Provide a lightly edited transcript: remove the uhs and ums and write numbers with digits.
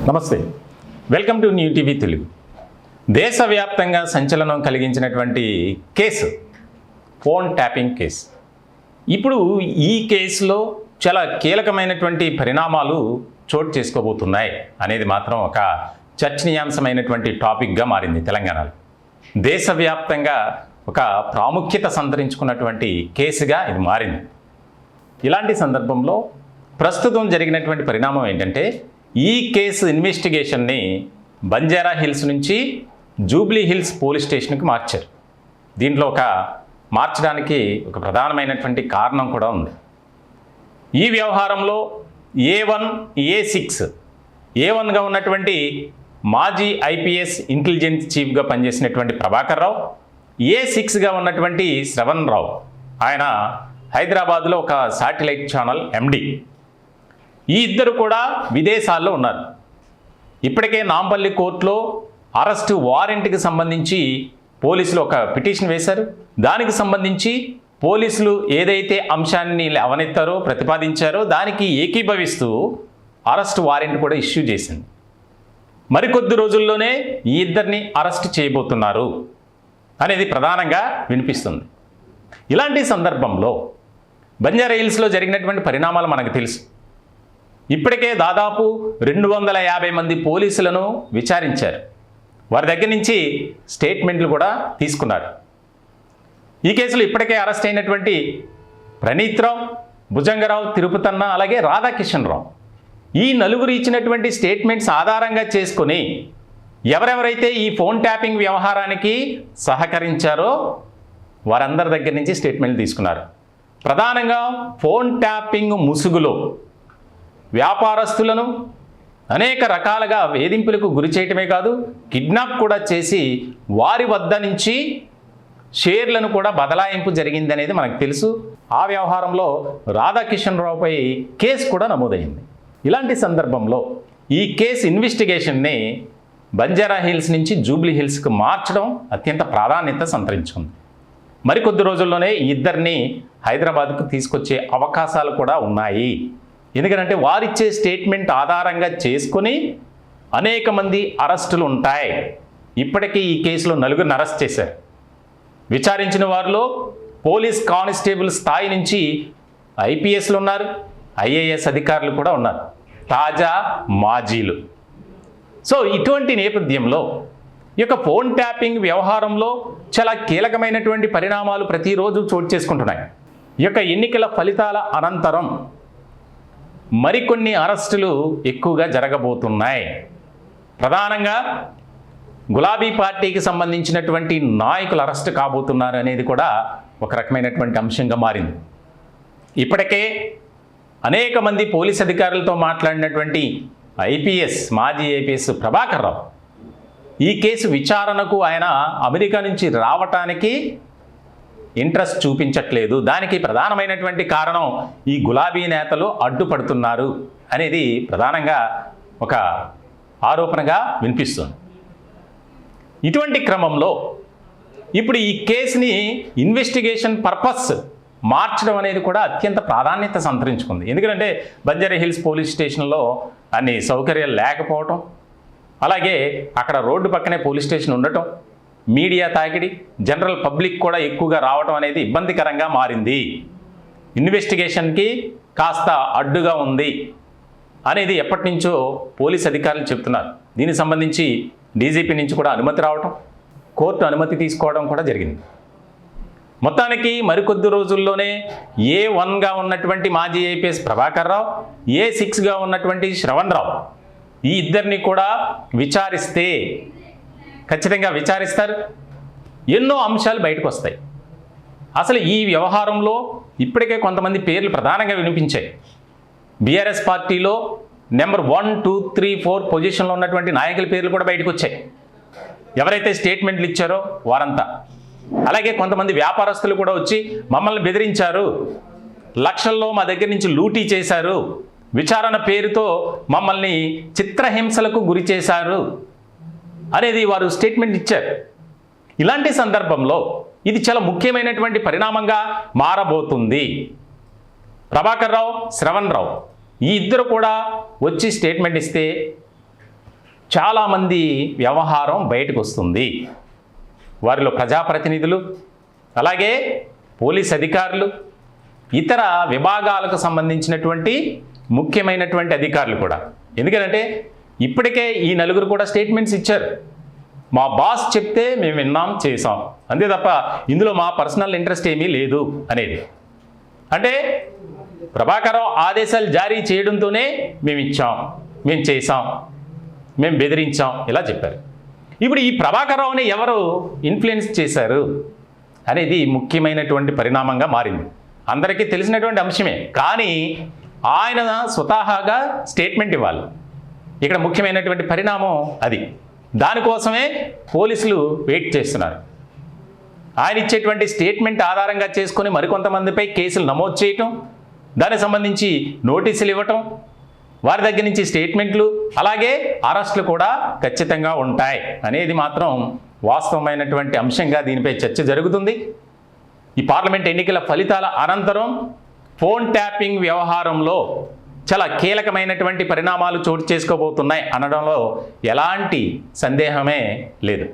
నమస్తే, welcome to new TV Telugu. దేశవ్యాప్తంగా సంచలనం కలిగించినటువంటి కేసు ఫోన్ ట్యాపింగ్ కేసు. ఇప్పుడు ఈ కేసులో చాలా కీలకమైనటువంటి పరిణామాలు చోటు చేసుకోబోతున్నాయి అనేది మాత్రం ఒక చర్చనీయాంశమైనటువంటి టాపిక్గా మారింది తెలంగాణలో. దేశవ్యాప్తంగా ఒక ప్రాముఖ్యత సంతరించుకున్నటువంటి కేసుగా ఇది మారింది. ఇలాంటి సందర్భంలో ప్రస్తుతం జరిగినటువంటి పరిణామం ఏంటంటే, ఈ కేసు ఇన్వెస్టిగేషన్ని బంజారా హిల్స్ నుంచి జూబ్లీ హిల్స్ పోలీస్ స్టేషన్కి మార్చారు. దీంట్లో మార్చడానికి ఒక ప్రధానమైనటువంటి కారణం కూడా ఉంది. ఈ వ్యవహారంలో A1, A6, A1గా ఉన్నటువంటి మాజీ IPS ఇంటెలిజెన్స్ చీఫ్గా పనిచేసినటువంటి ప్రభాకర్ రావు, A6గా ఉన్నటువంటి శ్రవణ్ రావు, ఆయన హైదరాబాద్లో ఒక శాటిలైట్ ఛానల్ MD. ఈ ఇద్దరు కూడా విదేశాల్లో ఉన్నారు. ఇప్పటికే నాంపల్లి కోర్టులో అరెస్టు వారెంట్కి సంబంధించి పోలీసులు ఒక పిటిషన్ వేశారు. దానికి సంబంధించి పోలీసులు ఏదైతే అంశాన్ని అవనెత్తారో, ప్రతిపాదించారో దానికి ఏకీభవిస్తూ అరెస్ట్ వారెంట్ కూడా ఇష్యూ చేసింది. మరికొద్ది రోజుల్లోనే ఈ ఇద్దరిని అరెస్ట్ చేయబోతున్నారు అనేది ప్రధానంగా వినిపిస్తుంది. ఇలాంటి సందర్భంలో బంజారా హిల్స్లో జరిగినటువంటి పరిణామాలు మనకు తెలుసు. ఇప్పటికే దాదాపు 250 మంది పోలీసులను విచారించారు. వారి దగ్గర నుంచి స్టేట్మెంట్లు కూడా తీసుకున్నారు. ఈ కేసులో ఇప్పటికే అరెస్ట్ అయినటువంటి ప్రణీత్ రావు, భుజంగరావు, తిరుపతన్న, అలాగే రాధాకిషన్ రావు, ఈ నలుగురు ఇచ్చినటువంటి స్టేట్మెంట్స్ ఆధారంగా చేసుకొని ఎవరెవరైతే ఈ ఫోన్ ట్యాపింగ్ వ్యవహారానికి సహకరించారో వారందరి దగ్గర నుంచి స్టేట్మెంట్లు తీసుకున్నారు. ప్రధానంగా ఫోన్ ట్యాపింగ్ ముసుగులో వ్యాపారస్తులను అనేక రకాలుగా వేధింపులకు గురి చేయటమే కాదు, కిడ్నాప్ కూడా చేసి వారి వద్ద నుంచి షేర్లను కూడా బదలాయింపు జరిగిందనేది మనకు తెలుసు. ఆ వ్యవహారంలో రాధాకిషన్ రావుపై కేసు కూడా నమోదైంది. ఇలాంటి సందర్భంలో ఈ కేసు ఇన్వెస్టిగేషన్ని బంజారా హిల్స్ నుంచి జూబ్లీ హిల్స్కి మార్చడం అత్యంత ప్రాధాన్యత సంతరించుకుంది. మరికొద్ది రోజుల్లోనే ఈ ఇద్దరిని హైదరాబాద్కు తీసుకొచ్చే అవకాశాలు కూడా ఉన్నాయి. ఎందుకంటే వారిచ్చే స్టేట్మెంట్ ఆధారంగా చేసుకొని అనేక మంది అరెస్టులు ఉంటాయి. ఇప్పటికీ ఈ కేసులో 4గురిని అరెస్ట్ చేశారు. విచారించిన వారిలో పోలీస్ కానిస్టేబుల్ స్థాయి నుంచి IPSలు ఉన్నారు, IAS అధికారులు కూడా ఉన్నారు, తాజా మాజీలు. సో ఇటువంటి నేపథ్యంలో ఈ యొక్క ఫోన్ ట్యాపింగ్ వ్యవహారంలో చాలా కీలకమైనటువంటి పరిణామాలు ప్రతిరోజు చోటు చేసుకుంటున్నాయి. ఈ యొక్క ఎన్నికల ఫలితాల అనంతరం మరికొన్ని అరెస్టులు ఎక్కువగా జరగబోతున్నాయి. ప్రధానంగా గులాబీ పార్టీకి సంబంధించినటువంటి నాయకులు అరెస్ట్ కాబోతున్నారు అనేది కూడా ఒక రకమైనటువంటి అంశంగా మారింది. ఇప్పటికే అనేక మంది పోలీస్ అధికారులతో మాట్లాడినటువంటి మాజీ IPS ప్రభాకర్ రావు ఈ కేసు విచారణకు ఆయన అమెరికా నుంచి రావటానికి ఇంట్రెస్ట్ చూపించట్లేదు. దానికి ప్రధానమైనటువంటి కారణం ఈ గులాబీ నేతలు అడ్డుపడుతున్నారు అనేది ప్రధానంగా ఒక ఆరోపణగా వినిపిస్తుంది. ఇటువంటి క్రమంలో ఇప్పుడు ఈ కేసుని ఇన్వెస్టిగేషన్ పర్పస్ మార్చడం అనేది కూడా అత్యంత ప్రాధాన్యత సంతరించుకుంది. ఎందుకంటే బంజారా హిల్స్ పోలీస్ స్టేషన్లో అన్ని సౌకర్యాలు లేకపోవటం, అలాగే అక్కడ రోడ్డు పక్కనే పోలీస్ స్టేషన్ ఉండటం, మీడియా తాకిడి, జనరల్ పబ్లిక్ కూడా ఎక్కువగా రావడం అనేది ఇబ్బందికరంగా మారింది. ఇన్వెస్టిగేషన్కి కాస్త అడ్డుగా ఉంది అనేది ఎప్పటి నుంచో పోలీస్ అధికారులు చెప్తున్నారు. దీనికి సంబంధించి DGP నుంచి కూడా అనుమతి రావటం, కోర్టు అనుమతి తీసుకోవడం కూడా జరిగింది. మొత్తానికి మరికొద్ది రోజుల్లోనే A1గా ఉన్నటువంటి మాజీ IPS ప్రభాకర్ రావు, A6గా ఉన్నటువంటి శ్రవణ్ రావు, ఈ ఇద్దరిని కూడా విచారిస్తే ఖచ్చితంగా విచారిస్తారు. ఎన్నో అంశాలు బయటకు వస్తాయి. అసలు ఈ వ్యవహారంలో ఇప్పటికే కొంతమంది పేర్లు ప్రధానంగా వినిపించాయి. BRS పార్టీలో నెంబర్ 1, 2, 3, 4 పొజిషన్లో ఉన్నటువంటి నాయకుల పేర్లు కూడా బయటకు వచ్చాయి. ఎవరైతే స్టేట్మెంట్లు ఇచ్చారో వారంతా. అలాగే కొంతమంది వ్యాపారస్తులు కూడా వచ్చి మమ్మల్ని బెదిరించారు, లక్షల్లో మా దగ్గర నుంచి లూటీ చేశారు, విచారణ పేరుతో మమ్మల్ని చిత్రహింసలకు గురి చేశారు అనేది వారు స్టేట్మెంట్ ఇచ్చారు. ఇలాంటి సందర్భంలో ఇది చాలా ముఖ్యమైనటువంటి పరిణామంగా మారబోతుంది. ప్రభాకర్ రావు, శ్రవణ్ రావు ఈ ఇద్దరు కూడా వచ్చి స్టేట్మెంట్ ఇస్తే చాలామంది వ్యవహారం బయటకు వస్తుంది. వారిలో ప్రజాప్రతినిధులు, అలాగే పోలీస్ అధికారులు, ఇతర విభాగాలకు సంబంధించినటువంటి ముఖ్యమైనటువంటి అధికారులు కూడా. ఎందుకంటే ఇప్పటికే ఈ నలుగురు కూడా స్టేట్మెంట్స్ ఇచ్చారు. మా బాస్ చెప్తే మేము విన్నాం, చేసాం, అంతే తప్ప ఇందులో మా పర్సనల్ ఇంట్రెస్ట్ ఏమీ లేదు అనేది. అంటే ప్రభాకరరావు ఆదేశాలు జారీ చేయడంతోనే మేము ఇచ్చాం, మేము చేసాం, మేము బెదిరించాం, ఇలా చెప్పారు. ఇప్పుడు ఈ ప్రభాకరరావుని ఎవరు ఇన్ఫ్లుయెన్స్ చేశారు అనేది ముఖ్యమైనటువంటి పరిణామంగా మారింది. అందరికీ తెలిసినటువంటి అంశమే, కానీ ఆయన స్వతహాగా స్టేట్మెంట్ ఇవ్వాలి. ఇక్కడ ముఖ్యమైనటువంటి పరిణామం అది. దానికోసమే పోలీసులు వెయిట్ చేస్తున్నారు. ఆయన ఇచ్చేటువంటి స్టేట్మెంట్ ఆధారంగా చేసుకొని మరికొంతమందిపై కేసులు నమోదు చేయటం, దానికి సంబంధించి నోటీసులు ఇవ్వటం, వారి దగ్గర నుంచి స్టేట్మెంట్లు, అలాగే అరెస్టులు కూడా ఖచ్చితంగా ఉంటాయి అనేది మాత్రం వాస్తవమైనటువంటి అంశంగా దీనిపై చర్చ జరుగుతుంది. ఈ పార్లమెంట్ ఎన్నికల ఫలితాల అనంతరం ఫోన్ ట్యాపింగ్ వ్యవహారంలో చాలా కీలకమైనటువంటి పరిణామాలు చోటు చేసుకోబోతున్నాయి అనడంలో ఎలాంటి సందేహమే లేదు.